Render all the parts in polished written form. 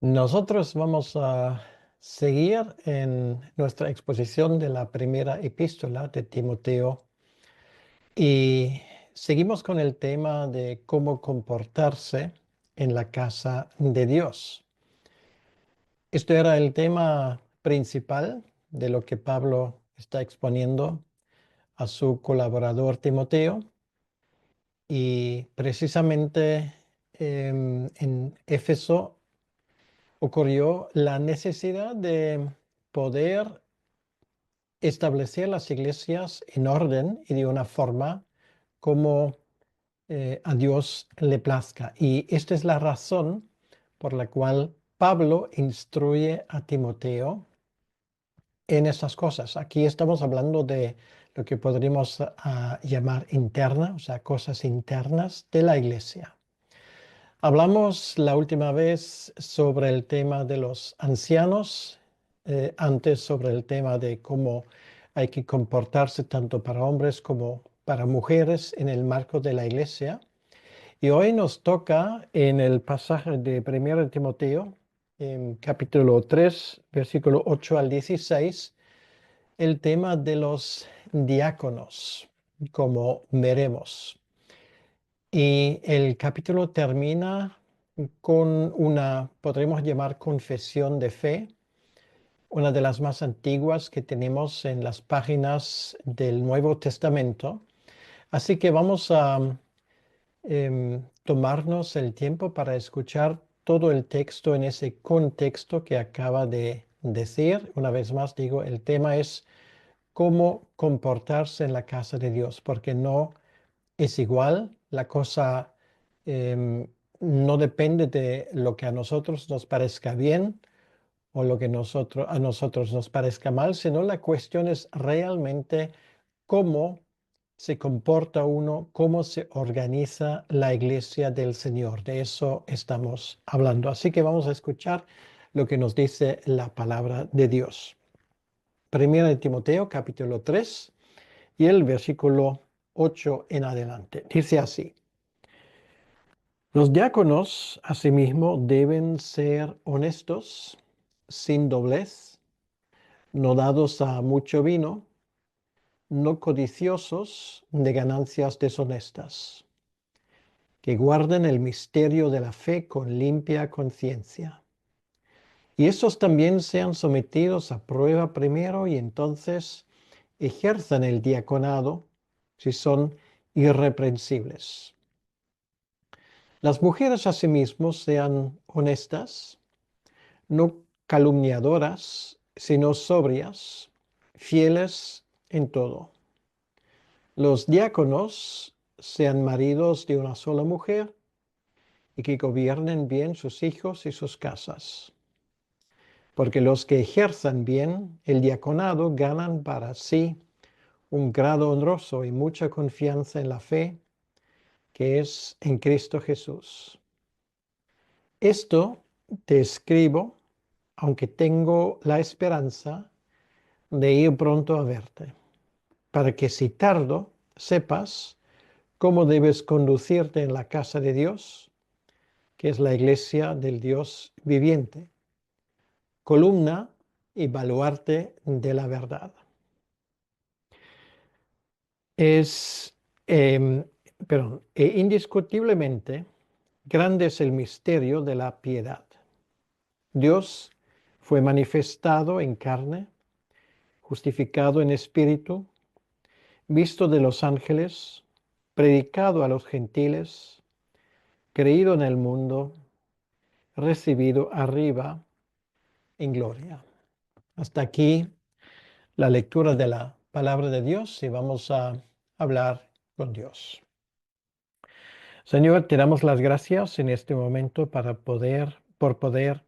Nosotros vamos a seguir en nuestra exposición de la primera epístola de Timoteo y seguimos con el tema de cómo comportarse en la casa de Dios. Esto era el tema principal de lo que Pablo está exponiendo a su colaborador Timoteo y precisamente en Éfeso ocurrió la necesidad de poder establecer las iglesias en orden y de una forma como a Dios le plazca. Y esta es la razón por la cual Pablo instruye a Timoteo en estas cosas. Aquí estamos hablando de lo que podríamos llamar interna, o sea, cosas internas de la iglesia. Hablamos la última vez sobre el tema de los ancianos, antes sobre el tema de cómo hay que comportarse tanto para hombres como para mujeres en el marco de la iglesia. Y hoy nos toca en el pasaje de 1 Timoteo, en capítulo 3, versículo 8 al 16, el tema de los diáconos, como veremos. Y el capítulo termina con una, podremos llamar confesión de fe, una de las más antiguas que tenemos en las páginas del Nuevo Testamento. Así que vamos a tomarnos el tiempo para escuchar todo el texto en ese contexto que acaba de decir. Una vez más digo, el tema es cómo comportarse en la casa de Dios, porque no es igual, la cosa em, no depende de lo que a nosotros nos parezca bien o lo que a nosotros nos parezca mal, sino la cuestión es realmente cómo se comporta uno, cómo se organiza la iglesia del Señor. De eso estamos hablando. Así que vamos a escuchar lo que nos dice la palabra de Dios. Primera de Timoteo, capítulo 3 y el versículo 8 en adelante. Dice así: los diáconos, asimismo, deben ser honestos, sin doblez, no dados a mucho vino, no codiciosos de ganancias deshonestas, que guarden el misterio de la fe con limpia conciencia. Y estos también sean sometidos a prueba primero y entonces ejerzan el diaconado si son irreprensibles. Las mujeres asimismo sean honestas, no calumniadoras, sino sobrias, fieles en todo. Los diáconos sean maridos de una sola mujer y que gobiernen bien sus hijos y sus casas. Porque los que ejerzan bien el diaconado ganan para sí un grado honroso y mucha confianza en la fe que es en Cristo Jesús. Esto te escribo, aunque tengo la esperanza de ir pronto a verte, para que si tardo, sepas cómo debes conducirte en la casa de Dios, que es la iglesia del Dios viviente, columna y baluarte de la verdad. Es, em, indiscutiblemente, grande es el misterio de la piedad. Dios fue manifestado en carne, justificado en espíritu, visto de los ángeles, predicado a los gentiles, creído en el mundo, recibido arriba en gloria. Hasta aquí la lectura de la palabra de Dios y vamos a hablar con Dios. Señor, te damos las gracias en este momento por poder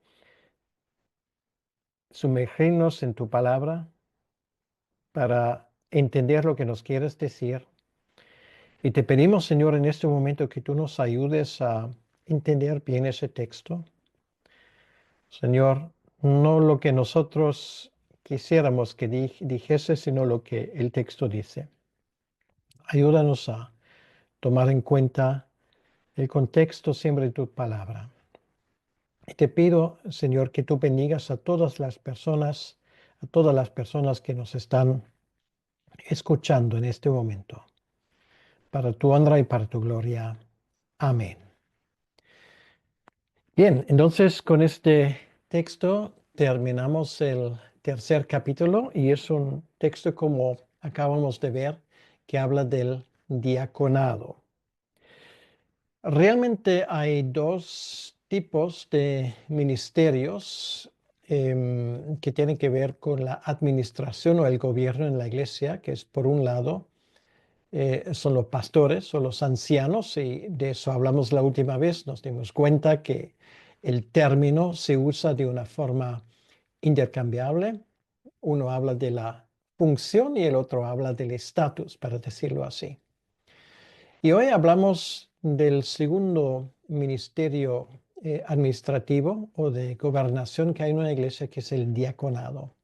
sumergirnos en tu palabra, para entender lo que nos quieres decir. Y te pedimos, Señor, en este momento que tú nos ayudes a entender bien ese texto. Señor, no lo que nosotros quisiéramos que dijese, sino lo que el texto dice. Ayúdanos a tomar en cuenta el contexto siempre de tu palabra. Y te pido, Señor, que tú bendigas a todas las personas que nos están escuchando en este momento, para tu honra y para tu gloria. Amén. Bien, entonces con este texto terminamos el tercer capítulo y es un texto como acabamos de ver que habla del diaconado. Realmente hay dos tipos de ministerios que tienen que ver con la administración o el gobierno en la iglesia, que es por un lado son los pastores o los ancianos, y de eso hablamos la última vez. Nos dimos cuenta que el término se usa de una forma intercambiable. Uno habla de la función y el otro habla del estatus, para decirlo así. Y hoy hablamos del segundo ministerio administrativo o de gobernación que hay en una iglesia, que es el diaconado.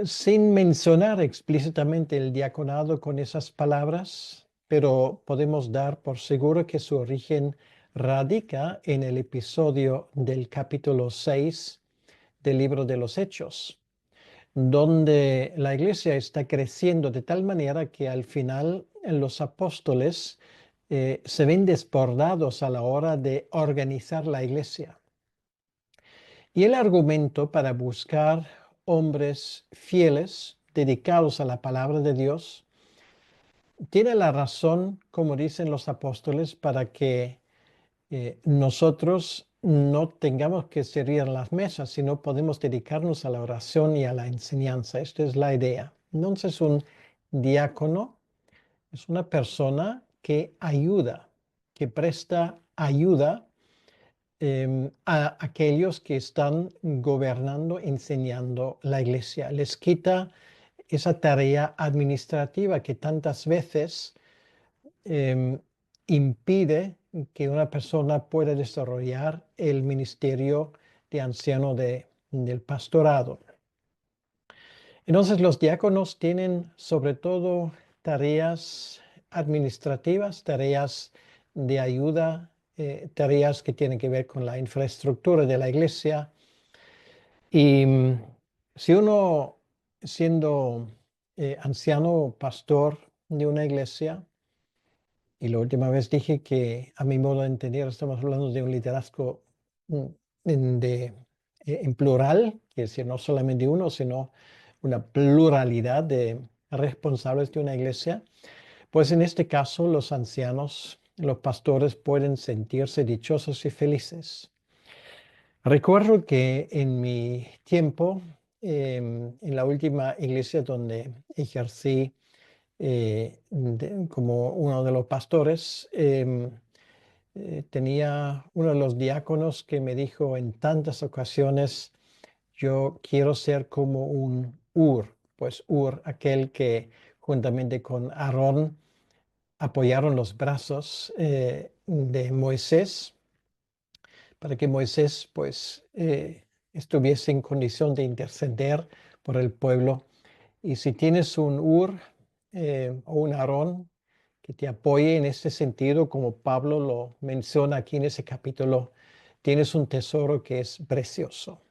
Sin mencionar explícitamente el diaconado con esas palabras, pero podemos dar por seguro que su origen radica en el episodio del capítulo 6 del libro de los Hechos, donde la iglesia está creciendo de tal manera que al final los apóstoles se ven desbordados a la hora de organizar la iglesia. Y el argumento para buscar hombres fieles, dedicados a la palabra de Dios, tiene la razón, como dicen los apóstoles, para que nosotros no tengamos que servir en las mesas, sino podemos dedicarnos a la oración y a la enseñanza. Esta es la idea. Entonces, un diácono es una persona que ayuda, que presta ayuda a aquellos que están gobernando, enseñando la iglesia. Les quita esa tarea administrativa que tantas veces em, impide que una persona pueda desarrollar el ministerio de anciano del pastorado. Entonces, los diáconos tienen sobre todo tareas administrativas, tareas de ayuda, tareas que tienen que ver con la infraestructura de la iglesia. Y si uno, siendo anciano o pastor de una iglesia, y la última vez dije que a mi modo de entender estamos hablando de un liderazgo mm, en plural, que es decir, no solamente uno, sino una pluralidad de responsables de una iglesia, pues en este caso los ancianos, los pastores pueden sentirse dichosos y felices. Recuerdo que en mi tiempo, en la última iglesia donde ejercí como uno de los pastores, tenía uno de los diáconos que me dijo en tantas ocasiones: yo quiero ser como un Ur, pues Ur, aquel que juntamente con Aarón apoyaron los brazos de Moisés para que Moisés pues estuviese en condición de interceder por el pueblo. Y si tienes un Ur o un Aarón que te apoye en ese sentido, como Pablo lo menciona aquí en ese capítulo, tienes un tesoro que es precioso.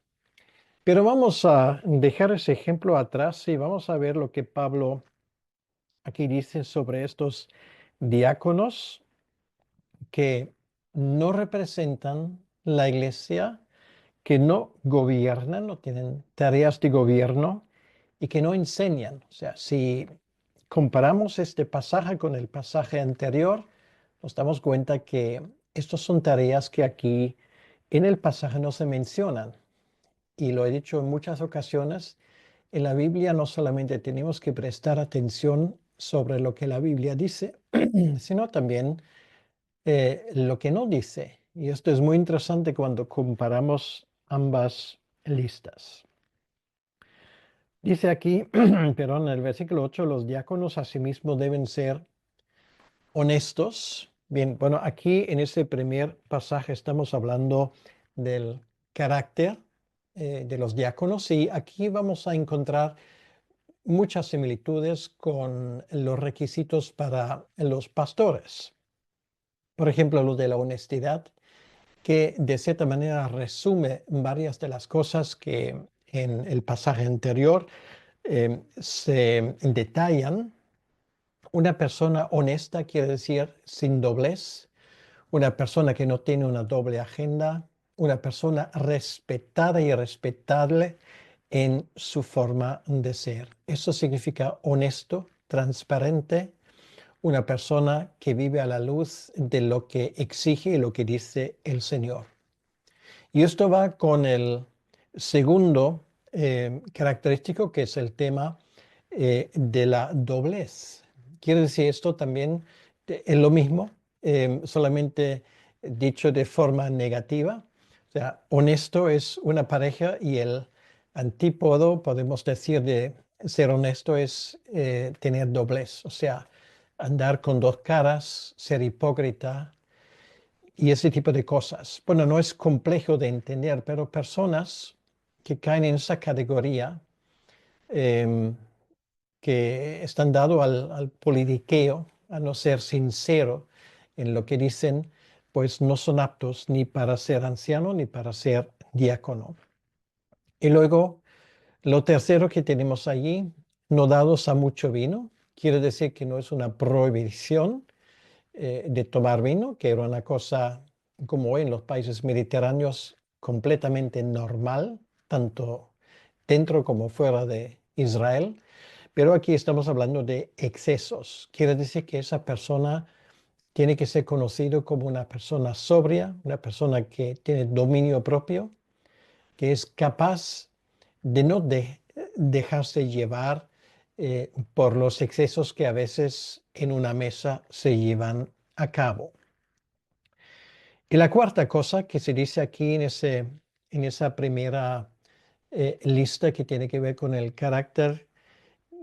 Pero vamos a dejar ese ejemplo atrás y vamos a ver lo que Pablo aquí dice sobre estos diáconos que no representan la iglesia, que no gobiernan, no tienen tareas de gobierno y que no enseñan. O sea, si comparamos este pasaje con el pasaje anterior, nos damos cuenta que estas son tareas que aquí en el pasaje no se mencionan. Y lo he dicho en muchas ocasiones, en la Biblia no solamente tenemos que prestar atención sobre lo que la Biblia dice, sino también lo que no dice. Y esto es muy interesante cuando comparamos ambas listas. Dice aquí, perdón, en el versículo 8, los diáconos asimismo deben ser honestos. Bien, bueno, aquí en este primer pasaje estamos hablando del carácter de los diáconos, y aquí vamos a encontrar muchas similitudes con los requisitos para los pastores. Por ejemplo, lo de la honestidad que de cierta manera resume varias de las cosas que en el pasaje anterior se detallan. Una persona honesta quiere decir sin doblez, una persona que no tiene una doble agenda, una persona respetada y respetable en su forma de ser. Eso significa honesto, transparente, una persona que vive a la luz de lo que exige y lo que dice el Señor. Y esto va con el segundo característico, que es el tema de la doblez. Quiere decir esto también es lo mismo, solamente dicho de forma negativa. O sea, honesto es una pareja y el antípodo, podemos decir, de ser honesto es tener doblez. O sea, andar con dos caras, ser hipócrita, y ese tipo de cosas. Bueno, no es complejo de entender, pero personas que caen en esa categoría, em, que están dados al politiqueo, a no ser sincero en lo que dicen, pues no son aptos ni para ser anciano ni para ser diácono. Y luego, lo tercero que tenemos allí, no dados a mucho vino, quiere decir que no es una prohibición, de tomar vino, que era una cosa como hoy en los países mediterráneos completamente normal, tanto dentro como fuera de Israel. Pero aquí estamos hablando de excesos. Quiere decir que esa persona tiene que ser conocido como una persona sobria, una persona que tiene dominio propio, que es capaz de no dejarse llevar por los excesos que a veces en una mesa se llevan a cabo. Y la cuarta cosa que se dice aquí en esa primera lista, que tiene que ver con el carácter,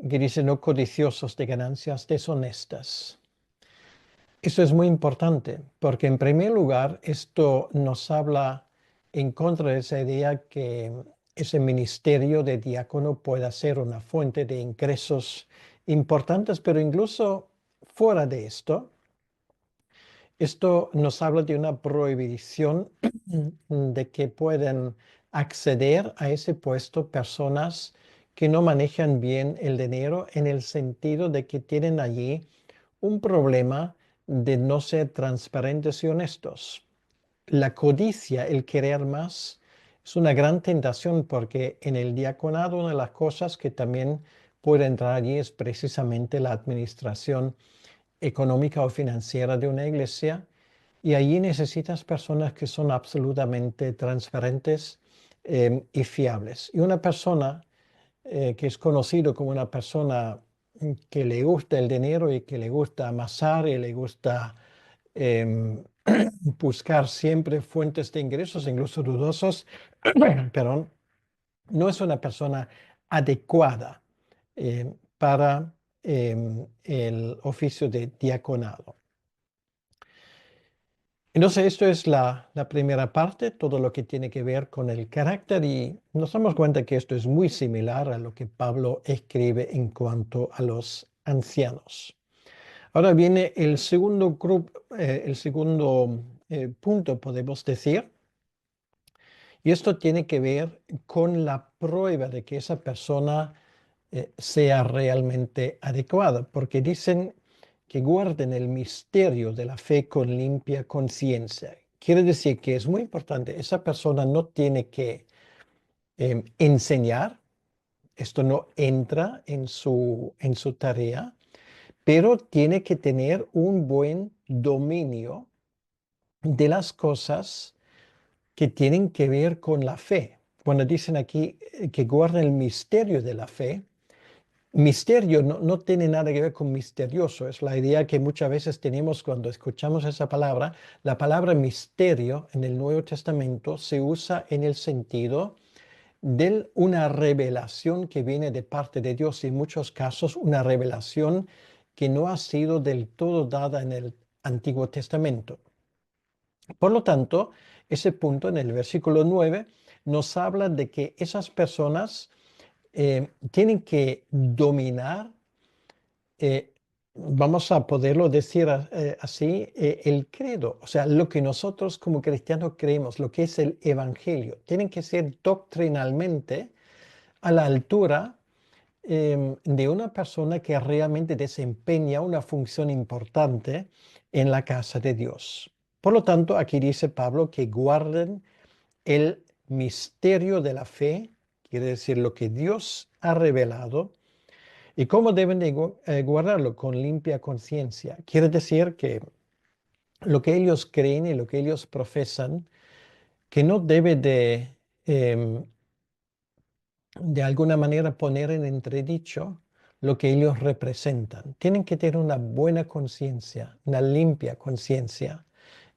que dice no codiciosos de ganancias deshonestas. Eso es muy importante porque, en primer lugar, esto nos habla en contra de esa idea que ese ministerio de diácono pueda ser una fuente de ingresos importantes, pero incluso fuera de esto nos habla de una prohibición de que pueden acceder a ese puesto personas que no manejan bien el dinero, en el sentido de que tienen allí un problema de no ser transparentes y honestos. La codicia, el querer más, es una gran tentación, porque en el diaconado una de las cosas que también puede entrar allí es precisamente la administración económica o financiera de una iglesia, y allí necesitas personas que son absolutamente transparentes y fiables. Y una persona que es conocido como una persona que le gusta el dinero y que le gusta amasar y le gusta em, buscar siempre fuentes de ingresos, incluso dudosos, perdón, no es una persona adecuada para el oficio de diaconado. Entonces, esto es la primera parte, todo lo que tiene que ver con el carácter, y nos damos cuenta que esto es muy similar a lo que Pablo escribe en cuanto a los ancianos. Ahora viene el segundo grupo, el segundo punto, podemos decir, y esto tiene que ver con la prueba de que esa persona sea realmente adecuada, porque dicen que guarden el misterio de la fe con limpia conciencia. Quiere decir que es muy importante, esa persona no tiene que enseñar, esto no entra en su tarea, pero tiene que tener un buen dominio de las cosas que tienen que ver con la fe. Cuando dicen aquí que guarden el misterio de la fe, misterio no tiene nada que ver con misterioso. Es la idea que muchas veces tenemos cuando escuchamos esa palabra. La palabra misterio en el Nuevo Testamento se usa en el sentido de una revelación que viene de parte de Dios, y en muchos casos una revelación que no ha sido del todo dada en el Antiguo Testamento. Por lo tanto, ese punto en el versículo 9 nos habla de que esas personas tienen que dominar vamos a poderlo decir así, el credo, o sea, lo que nosotros como cristianos creemos, lo que es el evangelio, tienen que ser doctrinalmente a la altura de una persona que realmente desempeña una función importante en la casa de Dios. Por lo tanto, aquí dice Pablo que guarden el misterio de la fe, quiere decir lo que Dios ha revelado. ¿Y cómo deben de guardarlo? Con limpia conciencia. Quiere decir que lo que ellos creen y lo que ellos profesan, que no debe em, de alguna manera poner en entredicho lo que ellos representan. Tienen que tener una buena conciencia, una limpia conciencia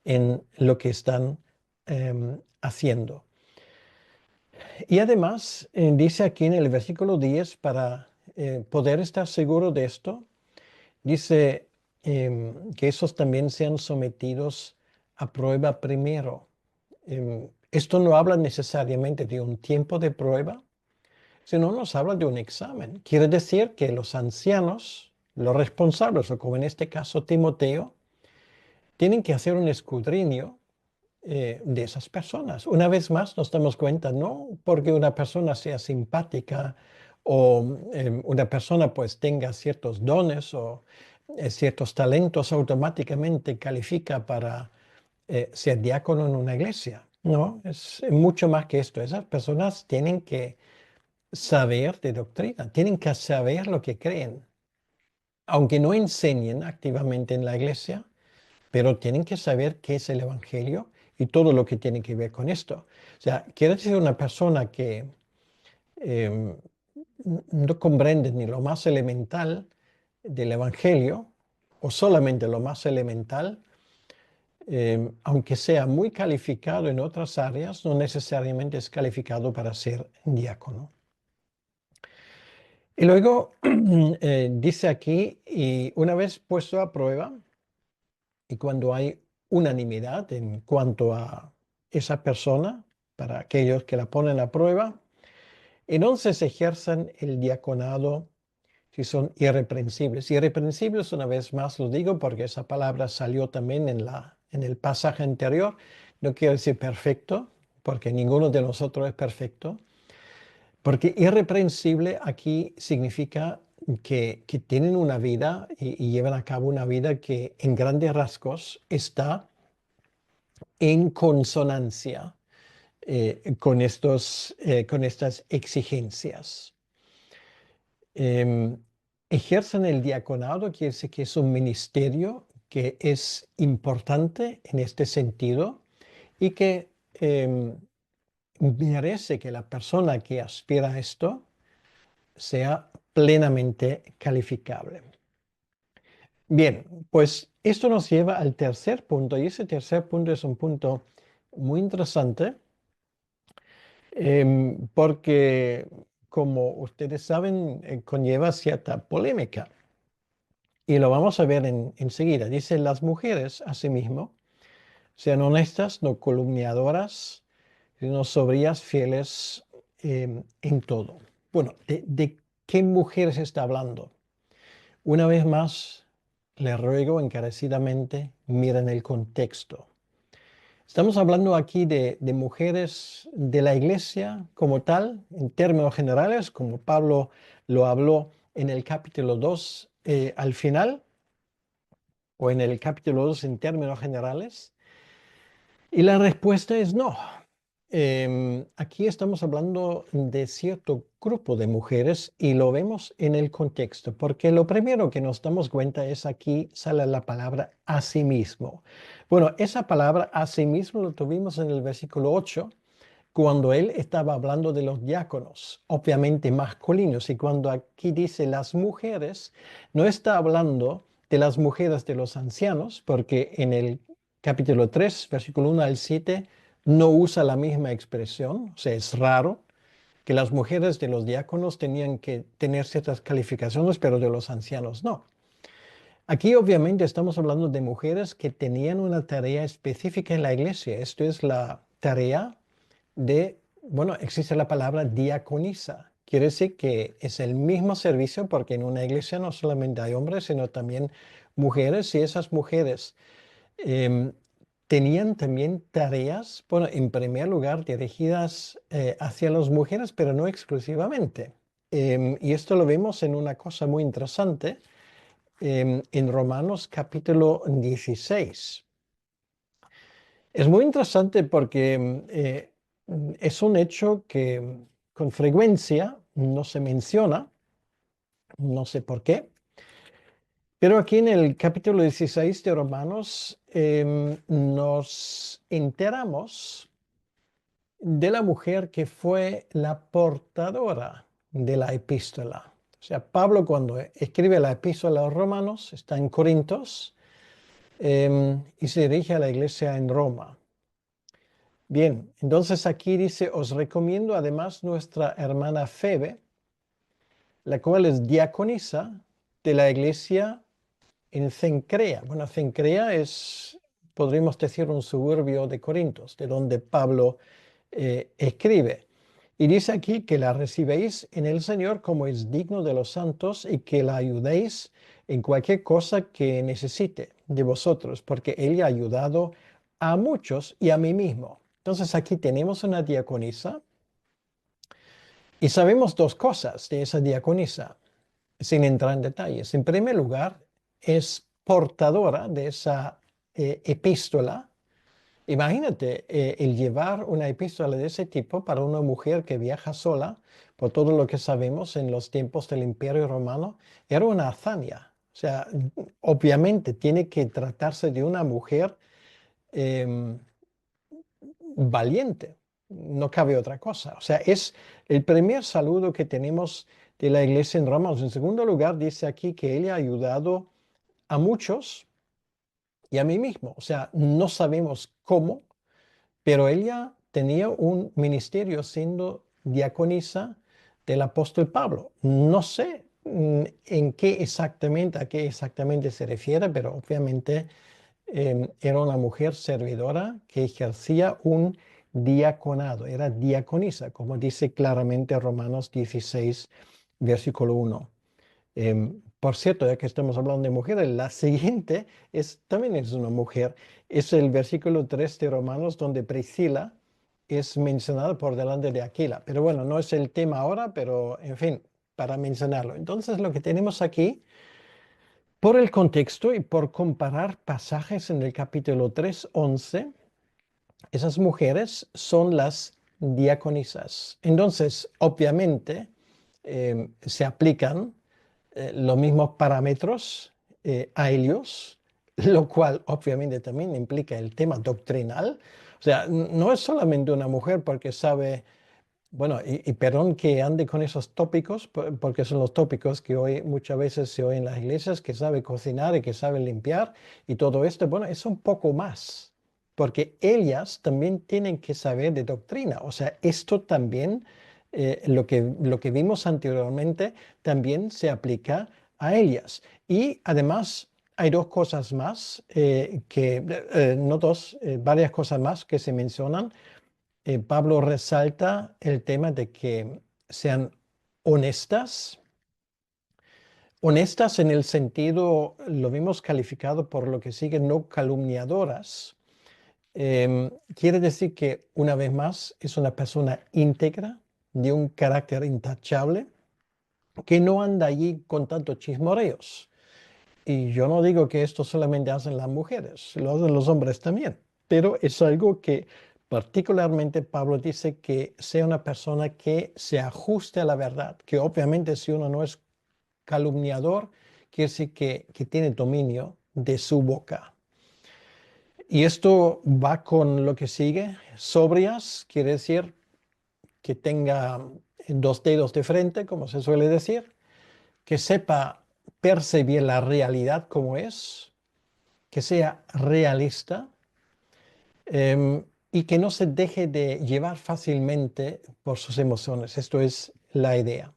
en lo que están haciendo. Y además, dice aquí en el versículo 10, para poder estar seguro de esto, dice que esos también sean sometidos a prueba primero. Esto no habla necesariamente de un tiempo de prueba, sino nos habla de un examen. Quiere decir que los ancianos, los responsables, o como en este caso Timoteo, tienen que hacer un escudriño de esas personas. Una vez más nos damos cuenta, no porque una persona sea simpática o una persona pues tenga ciertos dones o ciertos talentos, automáticamente califica para ser diácono en una iglesia. No, es mucho más que esto. Esas personas tienen que saber de doctrina, tienen que saber lo que creen, aunque no enseñen activamente en la iglesia, pero tienen que saber qué es el Evangelio y todo lo que tiene que ver con esto. O sea, quiere decir una persona que em, no comprende ni lo más elemental del Evangelio, o solamente lo más elemental, aunque sea muy calificado en otras áreas, no necesariamente es calificado para ser diácono. Y luego dice aquí, y una vez puesto a prueba, y cuando hay unanimidad en cuanto a esa persona, para aquellos que la ponen a prueba, entonces ejerzan el diaconado si son irreprensibles. Irreprensibles, una vez más lo digo porque esa palabra salió también en el pasaje anterior. No quiero decir perfecto, porque ninguno de nosotros es perfecto. Porque irreprensible aquí significa que tienen una vida y llevan a cabo una vida que en grandes rasgos está en consonancia con estas exigencias. Em, Ejercen el diaconado, quiere decir que es un ministerio que es importante en este sentido y que merece que la persona que aspira a esto sea plenamente calificable. Bien, pues esto nos lleva al tercer punto y ese tercer punto es un punto muy interesante porque, como ustedes saben, conlleva cierta polémica y lo vamos a ver enseguida. Dice, las mujeres, asimismo, sean honestas, no calumniadoras, sino sobrias, fieles en todo. Bueno, ¿de qué mujeres está hablando? Una vez más, les ruego encarecidamente, miren el contexto. Estamos hablando aquí de mujeres de la iglesia como tal, en términos generales, como Pablo lo habló en el capítulo 2 al final, o en el capítulo 2 en términos generales. Y la respuesta es no. Aquí estamos hablando de cierto grupo de mujeres y lo vemos en el contexto, porque lo primero que nos damos cuenta es aquí sale la palabra asimismo. Bueno, esa palabra asimismo lo tuvimos en el versículo 8, cuando él estaba hablando de los diáconos, obviamente masculinos, y cuando aquí dice las mujeres, no está hablando de las mujeres de los ancianos, porque en el capítulo 3, versículo 1 al 7, no usa la misma expresión, o sea, es raro que las mujeres de los diáconos tenían que tener ciertas calificaciones, pero de los ancianos no. Aquí obviamente estamos hablando de mujeres que tenían una tarea específica en la iglesia. Esto es la tarea de, bueno, existe la palabra diaconisa. quiere decir que es el mismo servicio porque en una iglesia no solamente hay hombres, sino también mujeres, y esas mujeres em, tenían también tareas, bueno, en primer lugar dirigidas hacia las mujeres, pero no exclusivamente. Y esto lo vemos en una cosa muy interesante en Romanos capítulo 16. Es muy interesante porque es un hecho que con frecuencia no se menciona, no sé por qué, pero aquí en el capítulo 16 de Romanos nos enteramos de la mujer que fue la portadora de la epístola. O sea, Pablo cuando escribe la epístola a los Romanos está en Corintios y se dirige a la iglesia en Roma. Bien, entonces aquí dice, os recomiendo además nuestra hermana Febe, la cual es diaconisa de la iglesia en Cencrea. Bueno, Cencrea es, podríamos decir, un suburbio de Corintios, de donde Pablo escribe. Y dice aquí que la recibéis en el Señor como es digno de los santos y que la ayudéis en cualquier cosa que necesite de vosotros, porque ella ha ayudado a muchos y a mí mismo. Entonces aquí tenemos una diaconisa y sabemos dos cosas de esa diaconisa, sin entrar en detalles. En primer lugar, es portadora de esa epístola. Imagínate el llevar una epístola de ese tipo para una mujer que viaja sola, por todo lo que sabemos en los tiempos del Imperio Romano, era una hazaña. O sea, obviamente tiene que tratarse de una mujer em, valiente, no cabe otra cosa. O sea, es el primer saludo que tenemos de la iglesia en Roma. En segundo lugar, dice aquí que ella ha ayudado a muchos y a mí mismo. O sea, no sabemos cómo, pero ella tenía un ministerio siendo diaconisa del apóstol Pablo. No sé en qué exactamente, a qué exactamente se refiere, pero obviamente era una mujer servidora que ejercía un diaconado, era diaconisa, como dice claramente Romanos 16, versículo 1. Por cierto, ya que estamos hablando de mujeres, la siguiente también es una mujer. Es el versículo 3 de Romanos donde Priscila es mencionada por delante de Aquila. Pero bueno, no es el tema ahora, pero en fin, para mencionarlo. Entonces, lo que tenemos aquí, por el contexto y por comparar pasajes en el capítulo 3:11, esas mujeres son las diaconisas. Entonces, obviamente, se aplican los mismos parámetros a ellos, lo cual obviamente también implica el tema doctrinal. O sea, no es solamente una mujer porque sabe, bueno, y perdón que ande con esos tópicos, porque son los tópicos que hoy muchas veces se oyen en las iglesias, que sabe cocinar y que sabe limpiar y todo esto. Bueno, es un poco más, porque ellas también tienen que saber de doctrina. O sea, esto también, lo que vimos anteriormente, también se aplica a ellas. Y además hay dos cosas más, no dos, varias cosas más que se mencionan. Pablo resalta el tema de que sean honestas, honestas en el sentido, lo vimos calificado por lo que sigue, no calumniadoras. Quiere decir que, una vez más, es una persona íntegra, de un carácter intachable, que no anda allí con tantos chismoreos. Y yo no digo que esto solamente hacen las mujeres, lo hacen los hombres también, pero es algo que particularmente Pablo dice que sea una persona que se ajuste a la verdad, que obviamente si uno no es calumniador, quiere decir que tiene dominio de su boca. Y esto va con lo que sigue, sobrias, quiere decir que tenga dos dedos de frente, como se suele decir, que sepa percibir la realidad como es, que sea realista y que no se deje de llevar fácilmente por sus emociones. Esto es la idea.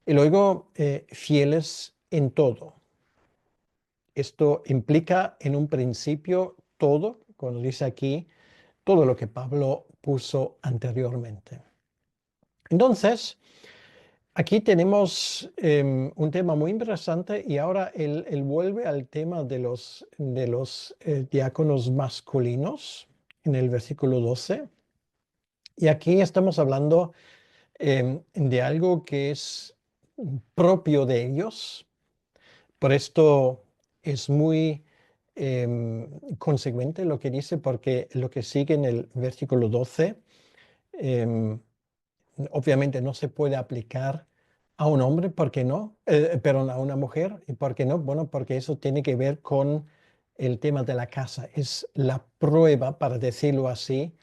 Y luego, fieles en todo. Esto implica en un principio todo, cuando dice aquí, todo lo que Pablo puso anteriormente. Entonces, aquí tenemos un tema muy interesante y ahora él vuelve al tema de los diáconos masculinos en el versículo 12. Y aquí estamos hablando de algo que es propio de ellos. Por esto es muy consecuente lo que dice, porque lo que sigue en el versículo 12 em, obviamente no se puede aplicar a un hombre, ¿por qué no? Perdón, a una mujer, ¿y por qué no? Bueno, porque eso tiene que ver con el tema de la casa. Es la prueba, para decirlo así,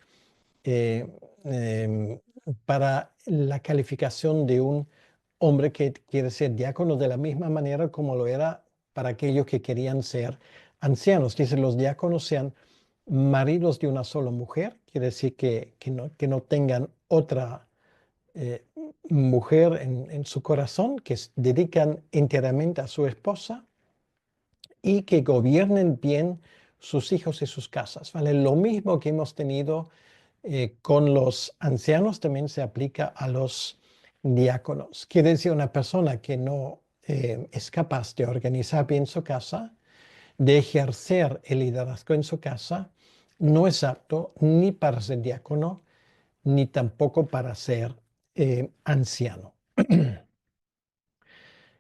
eh, em, para la calificación de un hombre que quiere ser diácono de la misma manera como lo era para aquellos que querían ser ancianos. Dice, los diáconos sean maridos de una sola mujer, quiere decir que no tengan otra eh, mujer en su corazón, que dedican enteramente a su esposa y que gobiernen bien sus hijos y sus casas. ¿Vale? Lo mismo que hemos tenido con los ancianos también se aplica a los diáconos. Quiere decir una persona que no es capaz de organizar bien su casa, de ejercer el liderazgo en su casa, no es apto ni para ser diácono, ni tampoco para ser anciano.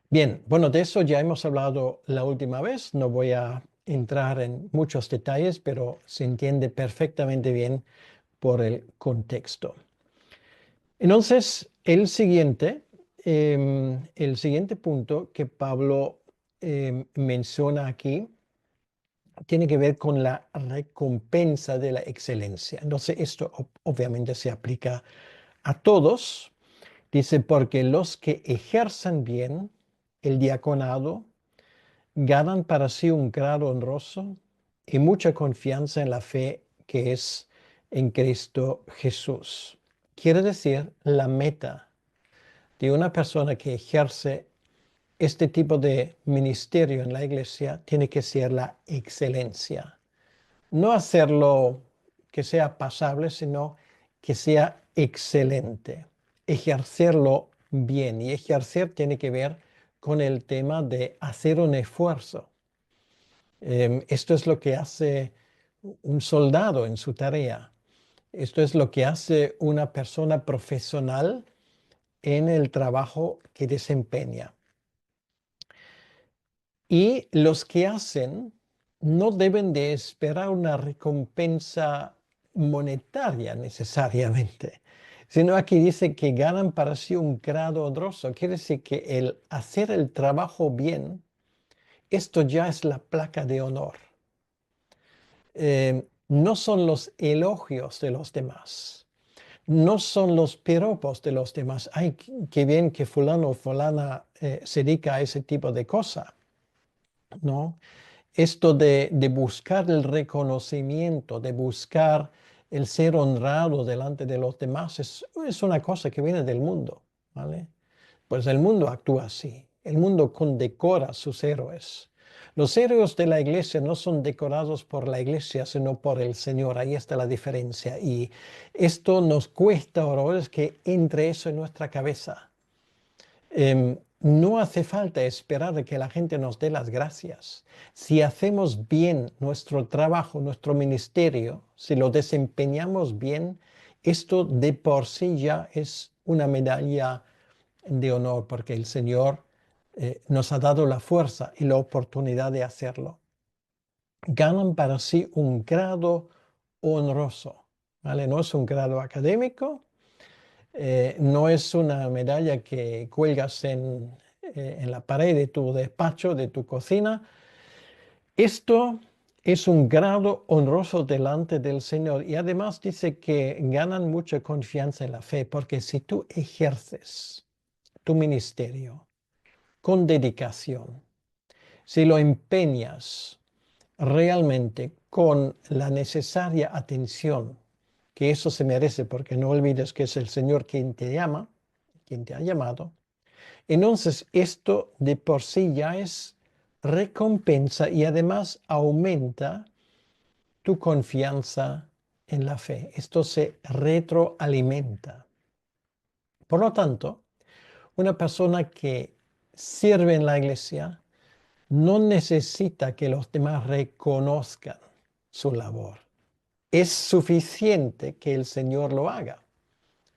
Bien, bueno, de eso ya hemos hablado la última vez. No voy a entrar en muchos detalles, pero se entiende perfectamente bien por el contexto. Entonces, el siguiente punto que Pablo menciona aquí tiene que ver con la recompensa de la excelencia. Entonces, esto obviamente se aplica a todos. Dice, porque los que ejerzan bien el diaconado ganan para sí un grado honroso y mucha confianza en la fe que es en Cristo Jesús. Quiere decir, la meta de una persona que ejerce este tipo de ministerio en la iglesia tiene que ser la excelencia. No hacerlo que sea pasable, sino que sea excelente. Ejercerlo bien. Y ejercer tiene que ver con el tema de hacer un esfuerzo. Esto es lo que hace un soldado en su tarea. Esto es lo que hace una persona profesional en el trabajo que desempeña. Y los que hacen no deben de esperar una recompensa monetaria necesariamente, sino aquí dice que ganan para sí un grado honroso. Quiere decir que el hacer el trabajo bien, esto ya es la placa de honor. No son los elogios de los demás, no son los piropos de los demás. Ay, qué bien que fulano o fulana se dedica a ese tipo de cosa, ¿no? Esto de buscar el reconocimiento, de buscar el ser honrado delante de los demás, es una cosa que viene del mundo, ¿vale? Pues el mundo actúa así. El mundo condecora a sus héroes. Los héroes de la iglesia no son decorados por la iglesia, sino por el Señor. Ahí está la diferencia. Y esto nos cuesta horrores que entre eso en nuestra cabeza. No hace falta esperar a que la gente nos dé las gracias. Si hacemos bien nuestro trabajo, nuestro ministerio, si lo desempeñamos bien, esto de por sí ya es una medalla de honor, porque el Señor nos ha dado la fuerza y la oportunidad de hacerlo. Ganan para sí un grado honroso, ¿vale? No es un grado académico, no es una medalla que cuelgas en la pared de tu despacho, de tu cocina. Esto es un grado honroso delante del Señor. Y además dice que ganan mucha confianza en la fe, porque si tú ejerces tu ministerio con dedicación, si lo empeñas realmente con la necesaria atención que eso se merece, porque no olvides que es el Señor quien te llama, quien te ha llamado, entonces esto de por sí ya es recompensa y además aumenta tu confianza en la fe. Esto se retroalimenta. Por lo tanto, una persona que sirve en la iglesia no necesita que los demás reconozcan su labor. Es suficiente que el Señor lo haga,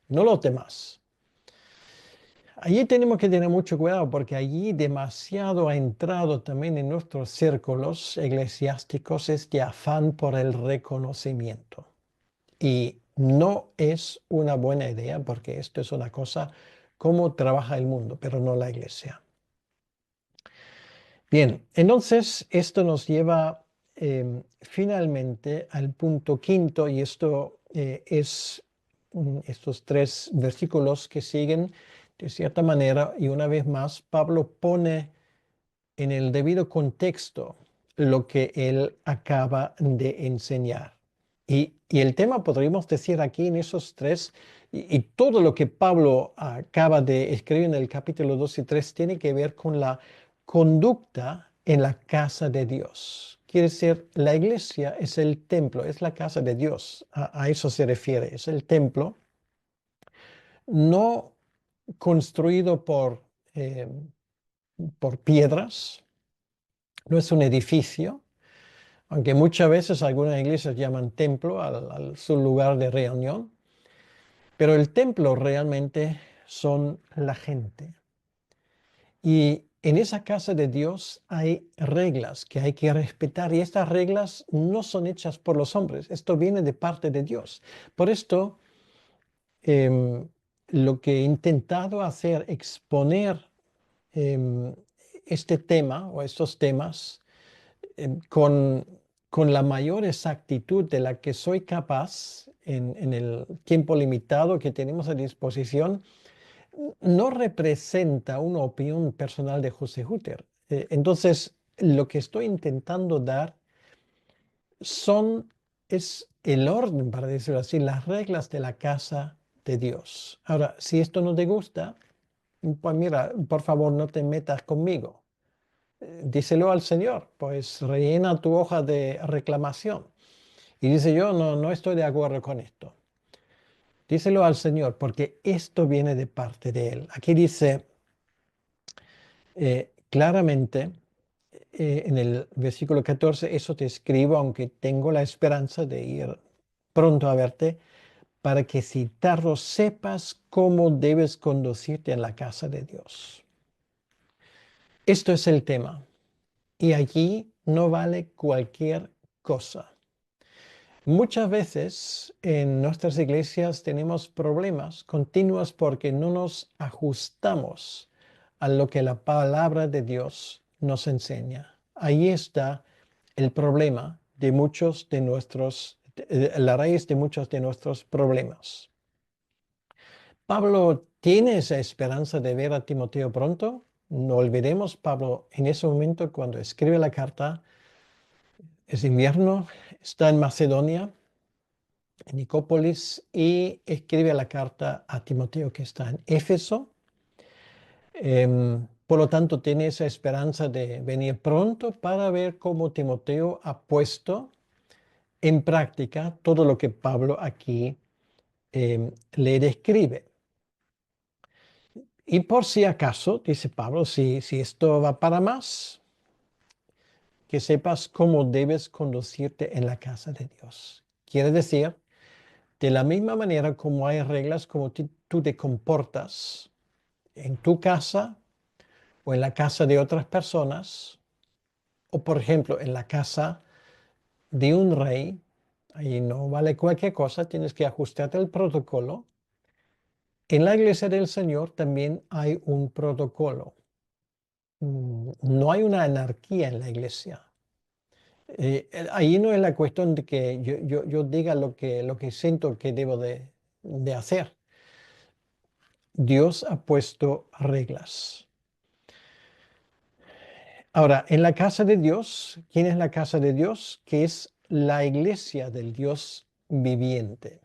no los demás. Allí tenemos que tener mucho cuidado porque allí demasiado ha entrado también en nuestros círculos eclesiásticos este afán por el reconocimiento. Y no es una buena idea porque esto es una cosa como trabaja el mundo, pero no la iglesia. Bien, entonces esto nos lleva finalmente al punto quinto y esto es estos tres versículos que siguen de cierta manera y una vez más Pablo pone en el debido contexto lo que él acaba de enseñar. Y el tema podríamos decir aquí en esos tres, y todo lo que Pablo acaba de escribir en el capítulo 2 y 3 tiene que ver con la conducta en la casa de Dios. Quiere decir, la iglesia es el templo, es la casa de Dios. A eso se refiere, es el templo, no construido por piedras, no es un edificio, aunque muchas veces algunas iglesias llaman templo su lugar de reunión, pero el templo realmente son la gente. Y en esa casa de Dios hay reglas que hay que respetar y estas reglas no son hechas por los hombres, esto viene de parte de Dios. Por esto, em, lo que he intentado hacer, exponer em, este tema o estos temas em, con, con la mayor exactitud de la que soy capaz en el tiempo limitado que tenemos a disposición, no representa una opinión personal de José Hutter. Entonces, lo que estoy intentando dar es el orden, para decirlo así, las reglas de la casa de Dios. Ahora, si esto no te gusta, pues mira, por favor no te metas conmigo. Díselo al Señor, pues rellena tu hoja de reclamación. Y dice yo, no estoy de acuerdo con esto. Díselo al Señor, porque esto viene de parte de Él. Aquí dice claramente en el versículo 14, eso te escribo, aunque tengo la esperanza de ir pronto a verte, para que si tardo sepas cómo debes conducirte en la casa de Dios. Esto es el tema. Y allí no vale cualquier cosa. Muchas veces en nuestras iglesias tenemos problemas continuos porque no nos ajustamos a lo que la palabra de Dios nos enseña. Ahí está el problema de muchos de la raíz de muchos de nuestros problemas. Pablo tiene esa esperanza de ver a Timoteo pronto. No olvidemos, Pablo en ese momento cuando escribe la carta, es invierno, está en Macedonia, en Nicópolis, y escribe la carta a Timoteo que está en Éfeso. Por lo tanto, tiene esa esperanza de venir pronto para ver cómo Timoteo ha puesto en práctica todo lo que Pablo aquí le describe. Y por si acaso, dice Pablo, si esto va para más, que sepas cómo debes conducirte en la casa de Dios. Quiere decir, de la misma manera como hay reglas como tú te comportas en tu casa o en la casa de otras personas, o por ejemplo en la casa de un rey, ahí no vale cualquier cosa, tienes que ajustarte al protocolo. En la iglesia del Señor también hay un protocolo. No hay una anarquía en la iglesia. Ahí no es la cuestión de que yo diga lo que siento que debo de hacer. Dios ha puesto reglas. Ahora, en la casa de Dios, ¿quién es la casa de Dios? Que es la iglesia del Dios viviente.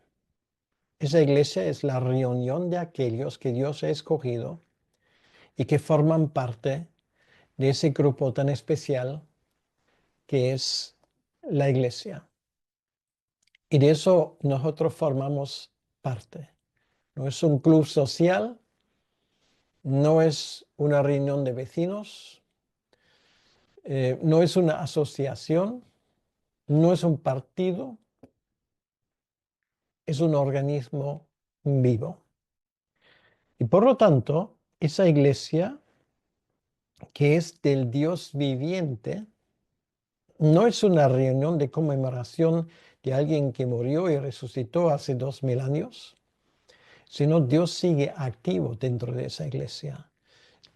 Esa iglesia es la reunión de aquellos que Dios ha escogido y que forman parte de ese grupo tan especial que es la iglesia. Y de eso nosotros formamos parte. No es un club social, no es una reunión de vecinos, no es una asociación, no es un partido, es un organismo vivo. Y por lo tanto, esa iglesia que es del Dios viviente, no es una reunión de conmemoración de alguien que murió y resucitó hace 2000 años, sino Dios sigue activo dentro de esa iglesia.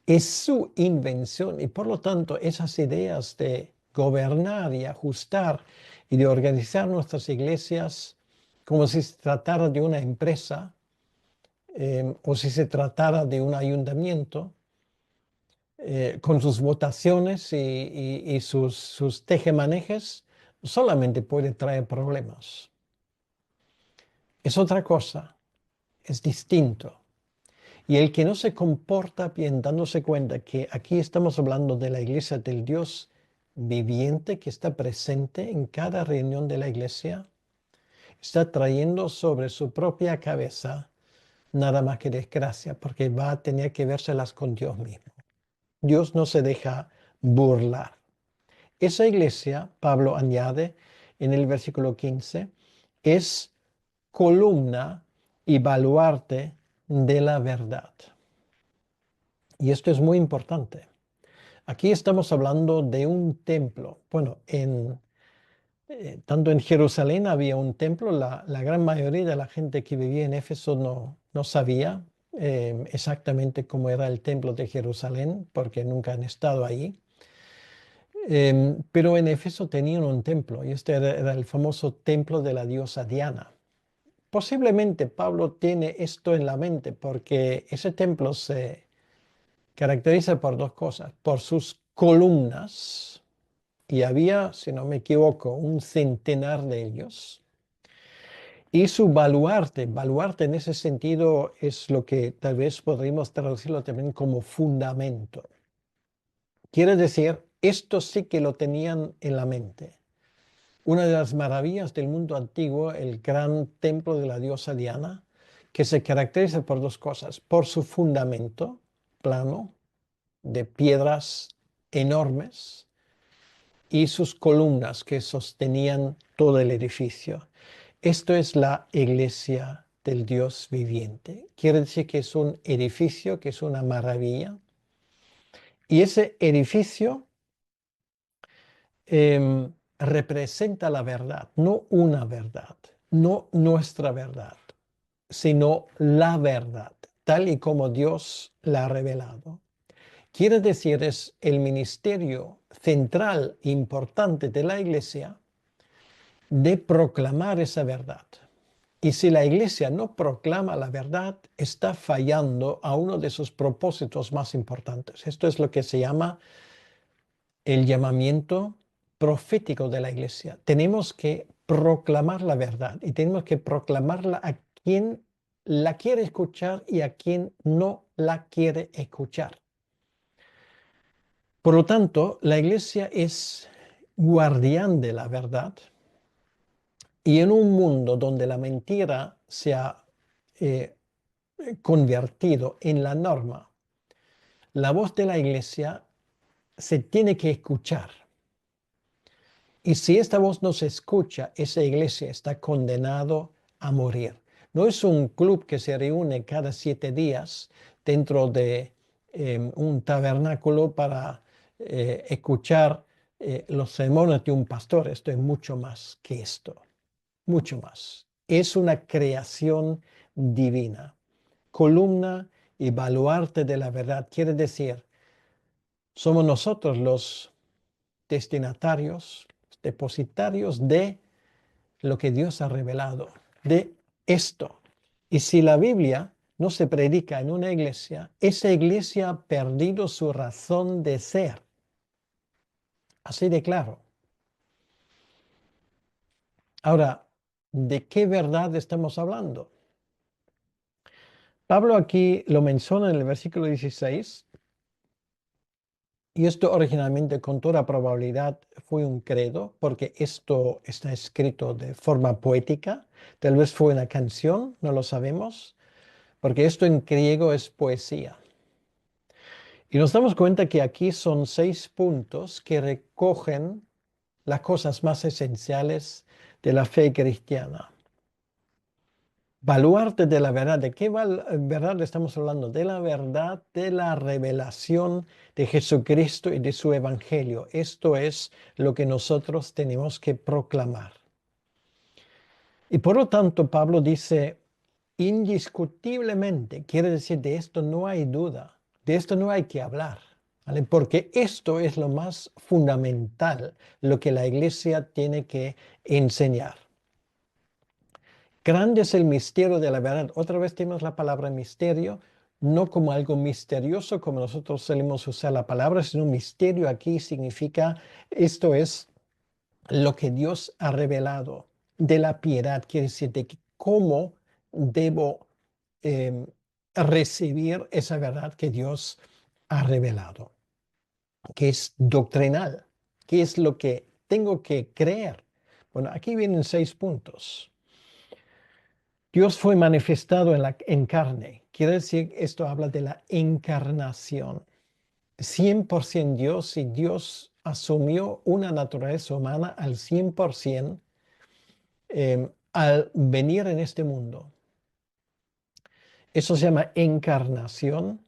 Es su invención y por lo tanto esas ideas de gobernar y ajustar y de organizar nuestras iglesias como si se tratara de una empresa o si se tratara de un ayuntamiento, con sus votaciones y sus tejemanejes, solamente puede traer problemas. Es otra cosa, es distinto. Y el que no se comporta bien, dándose cuenta que aquí estamos hablando de la iglesia del Dios viviente que está presente en cada reunión de la iglesia, está trayendo sobre su propia cabeza nada más que desgracia, porque va a tener que vérselas con Dios mismo. Dios no se deja burlar. Esa iglesia, Pablo añade en el versículo 15, es columna y baluarte de la verdad. Y esto es muy importante. Aquí estamos hablando de un templo. Bueno, tanto en Jerusalén había un templo, la gran mayoría de la gente que vivía en Éfeso no sabía exactamente cómo era el templo de Jerusalén, porque nunca han estado ahí. Pero en Éfeso tenían un templo y este era el famoso templo de la diosa Diana. Posiblemente Pablo tiene esto en la mente porque ese templo se caracteriza por dos cosas, por sus columnas, y había, si no me equivoco, un centenar de ellos, y su baluarte. Baluarte en ese sentido es lo que tal vez podríamos traducirlo también como fundamento. Quiere decir, esto sí que lo tenían en la mente. Una de las maravillas del mundo antiguo, el gran templo de la diosa Diana, que se caracteriza por dos cosas, por su fundamento plano, de piedras enormes, y sus columnas que sostenían todo el edificio. Esto es la iglesia del Dios viviente. Quiere decir que es un edificio, que es una maravilla. Y ese edificio representa la verdad, no una verdad, no nuestra verdad, sino la verdad, tal y como Dios la ha revelado. Quiere decir, es el ministerio central e importante de la iglesia de proclamar esa verdad. Y si la iglesia no proclama la verdad, está fallando a uno de sus propósitos más importantes. Esto es lo que se llama el llamamiento profético de la iglesia. Tenemos que proclamar la verdad y tenemos que proclamarla a quien la quiere escuchar y a quien no la quiere escuchar. Por lo tanto, la iglesia es guardián de la verdad y en un mundo donde la mentira se ha eh, convertido en la norma, la voz de la iglesia se tiene que escuchar. Y si esta voz no se escucha, esa iglesia está condenado a morir. No es un club que se reúne cada 7 días dentro de un tabernáculo para escuchar los sermones de un pastor. Esto es mucho más que esto, mucho más. Es una creación divina, columna y baluarte de la verdad. Quiere decir, somos nosotros los destinatarios, depositarios de lo que Dios ha revelado, de esto. Y si la Biblia no se predica en una iglesia, esa iglesia ha perdido su razón de ser. Así de claro. Ahora, ¿de qué verdad estamos hablando? Pablo aquí lo menciona en el versículo 16. Y esto originalmente, con toda probabilidad, fue un credo, porque esto está escrito de forma poética. Tal vez fue una canción, no lo sabemos, porque esto en griego es poesía. Y nos damos cuenta que aquí son 6 puntos que recogen las cosas más esenciales de la fe cristiana. Baluarte de la verdad. ¿De qué verdad estamos hablando? De la verdad, de la revelación de Jesucristo y de su evangelio. Esto es lo que nosotros tenemos que proclamar. Y por lo tanto, Pablo dice, indiscutiblemente, quiere decir, de esto no hay duda, de esto no hay que hablar, ¿vale? Porque esto es lo más fundamental, lo que la iglesia tiene que enseñar. Grande es el misterio de la verdad. Otra vez tenemos la palabra misterio, no como algo misterioso como nosotros solemos usar la palabra, sino misterio aquí significa, esto es lo que Dios ha revelado de la piedad, quiere decir de cómo debo eh, recibir esa verdad que Dios ha revelado, que es doctrinal, que es lo que tengo que creer. Bueno, aquí vienen 6 puntos. Dios fue manifestado en carne. Quiere decir, esto habla de la encarnación. 100% Dios, y Dios asumió una naturaleza humana al 100% al venir en este mundo. Eso se llama encarnación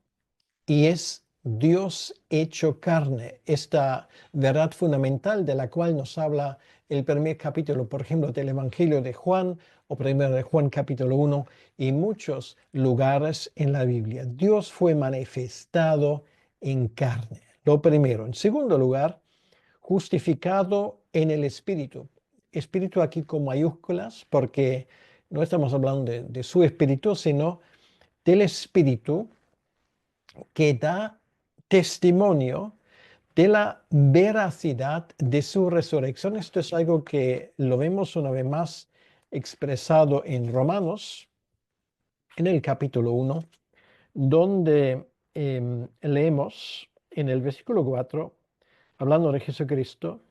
y es Dios hecho carne. Esta verdad fundamental de la cual nos habla el primer capítulo, por ejemplo, del Evangelio de Juan o primero de Juan capítulo 1 y muchos lugares en la Biblia. Dios fue manifestado en carne. Lo primero. En segundo lugar, justificado en el Espíritu. Espíritu aquí con mayúsculas porque no estamos hablando de su espíritu, sino del Espíritu que da testimonio de la veracidad de su resurrección. Esto es algo que lo vemos una vez más expresado en Romanos, en el capítulo 1, donde leemos en el versículo 4, hablando de Jesucristo.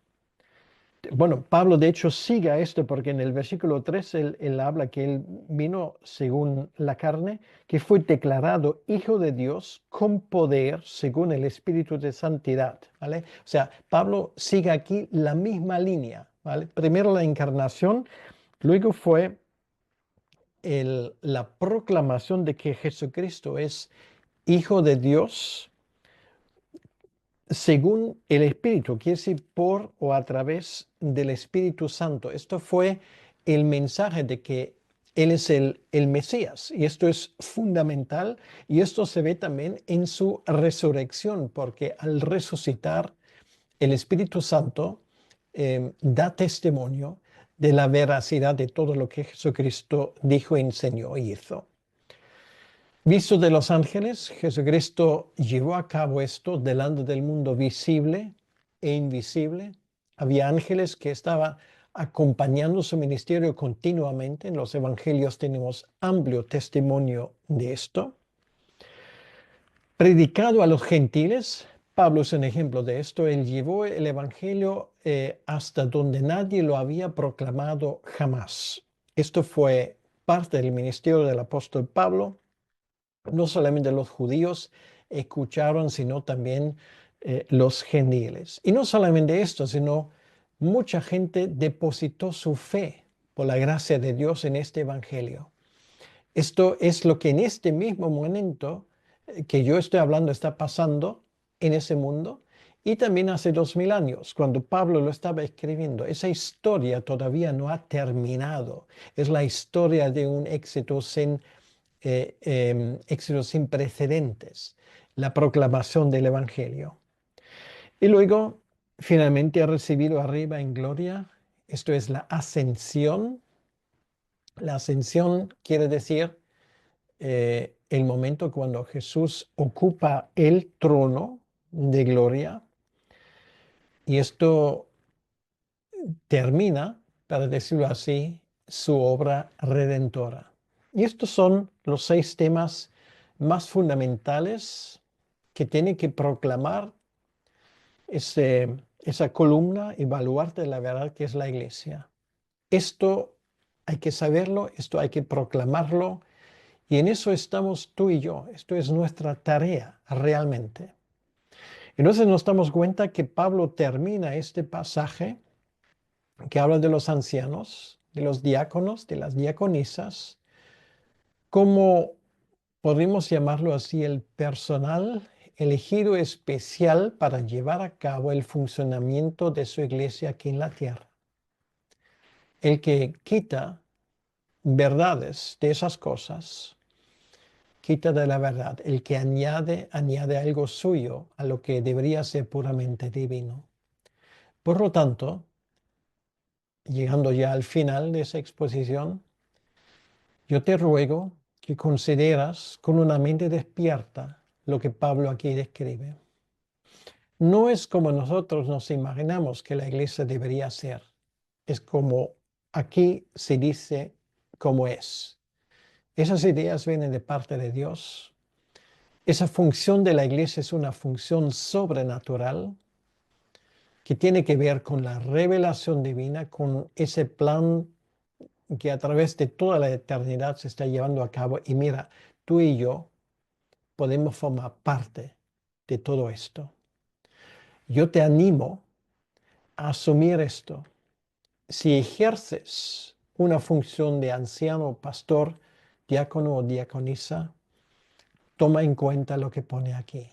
Bueno, Pablo de hecho sigue esto porque en el versículo 3 él habla que él vino según la carne, que fue declarado hijo de Dios con poder según el Espíritu de Santidad, ¿vale? O sea, Pablo sigue aquí la misma línea, ¿vale? Primero la encarnación, luego fue la proclamación de que Jesucristo es hijo de Dios según el Espíritu, quiere decir por o a través del Espíritu Santo. Esto fue el mensaje de que Él es el Mesías y esto es fundamental y esto se ve también en su resurrección porque al resucitar el Espíritu Santo da testimonio de la veracidad de todo lo que Jesucristo dijo, enseñó y hizo. Visto de los ángeles, Jesucristo llevó a cabo esto delante del mundo visible e invisible. Había ángeles que estaban acompañando su ministerio continuamente. En los evangelios tenemos amplio testimonio de esto. Predicado a los gentiles, Pablo es un ejemplo de esto. Él llevó el evangelio hasta donde nadie lo había proclamado jamás. Esto fue parte del ministerio del apóstol Pablo. No solamente los judíos escucharon, sino también los gentiles. Y no solamente esto, sino mucha gente depositó su fe por la gracia de Dios en este evangelio. Esto es lo que en este mismo momento que yo estoy hablando está pasando en ese mundo y también hace 2000 años, cuando Pablo lo estaba escribiendo. Esa historia todavía no ha terminado. Es la historia de un éxito sin precedentes, la proclamación del Evangelio. Y luego, finalmente, ha recibido arriba en gloria. Esto es la ascensión. La ascensión quiere decir el momento cuando Jesús ocupa el trono de gloria. Y esto termina, para decirlo así, su obra redentora. Y estos son los 6 temas más fundamentales que tiene que proclamar esa columna y baluarte de la verdad que es la iglesia. Esto hay que saberlo, esto hay que proclamarlo Y en eso estamos tú y yo. Esto es nuestra tarea realmente. Entonces nos damos cuenta que Pablo termina este pasaje que habla de los ancianos, de los diáconos, de las diaconisas, como podríamos llamarlo así, el personal elegido especial para llevar a cabo el funcionamiento de su iglesia aquí en la tierra. El que quita verdades de esas cosas, quita de la verdad. El que añade algo suyo a lo que debería ser puramente divino. Por lo tanto, llegando ya al final de esa exposición, yo te ruego que consideras con una mente despierta lo que Pablo aquí describe. No es como nosotros nos imaginamos que la iglesia debería ser. Es como aquí se dice cómo es. Esas ideas vienen de parte de Dios. Esa función de la iglesia es una función sobrenatural que tiene que ver con la revelación divina, con ese plan que a través de toda la eternidad se está llevando a cabo. Y mira, tú y yo podemos formar parte de todo esto. Yo te animo a asumir esto. Si ejerces una función de anciano, pastor, diácono o diaconisa, toma en cuenta lo que pone aquí.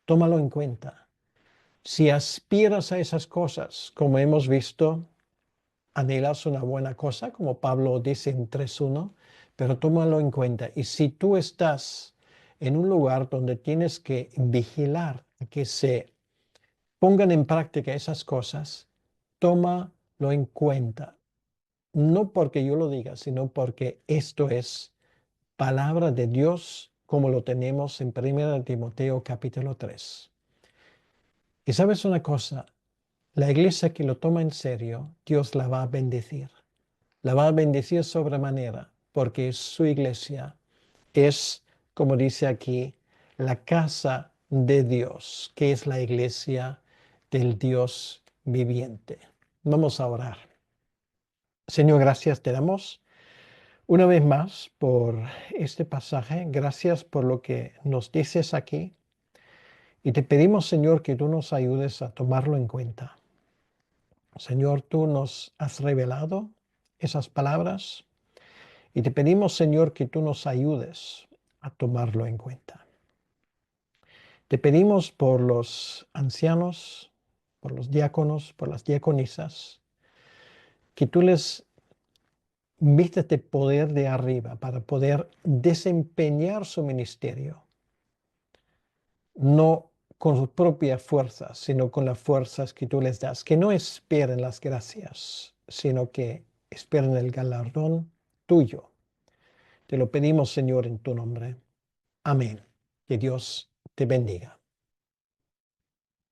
Tómalo en cuenta. Si aspiras a esas cosas, como hemos visto, anhelas una buena cosa, como Pablo dice en 3.1, pero tómalo en cuenta. Y si tú estás en un lugar donde tienes que vigilar que se pongan en práctica esas cosas, tómalo en cuenta. No porque yo lo diga, sino porque esto es palabra de Dios como lo tenemos en 1 Timoteo capítulo 3. Y sabes una cosa, la iglesia que lo toma en serio, Dios la va a bendecir. La va a bendecir sobremanera, porque su iglesia es, como dice aquí, la casa de Dios, que es la iglesia del Dios viviente. Vamos a orar. Señor, gracias te damos una vez más por este pasaje. Gracias por lo que nos dices aquí. Y te pedimos, Señor, que tú nos ayudes a tomarlo en cuenta. Señor, tú nos has revelado esas palabras y te pedimos, Señor, que tú nos ayudes a tomarlo en cuenta. Te pedimos por los ancianos, por los diáconos, por las diaconisas, que tú les vistes de poder de arriba para poder desempeñar su ministerio, no con sus propias fuerzas, sino con las fuerzas que tú les das. Que no esperen las gracias, sino que esperen el galardón tuyo. Te lo pedimos, Señor, en tu nombre. Amén. Que Dios te bendiga.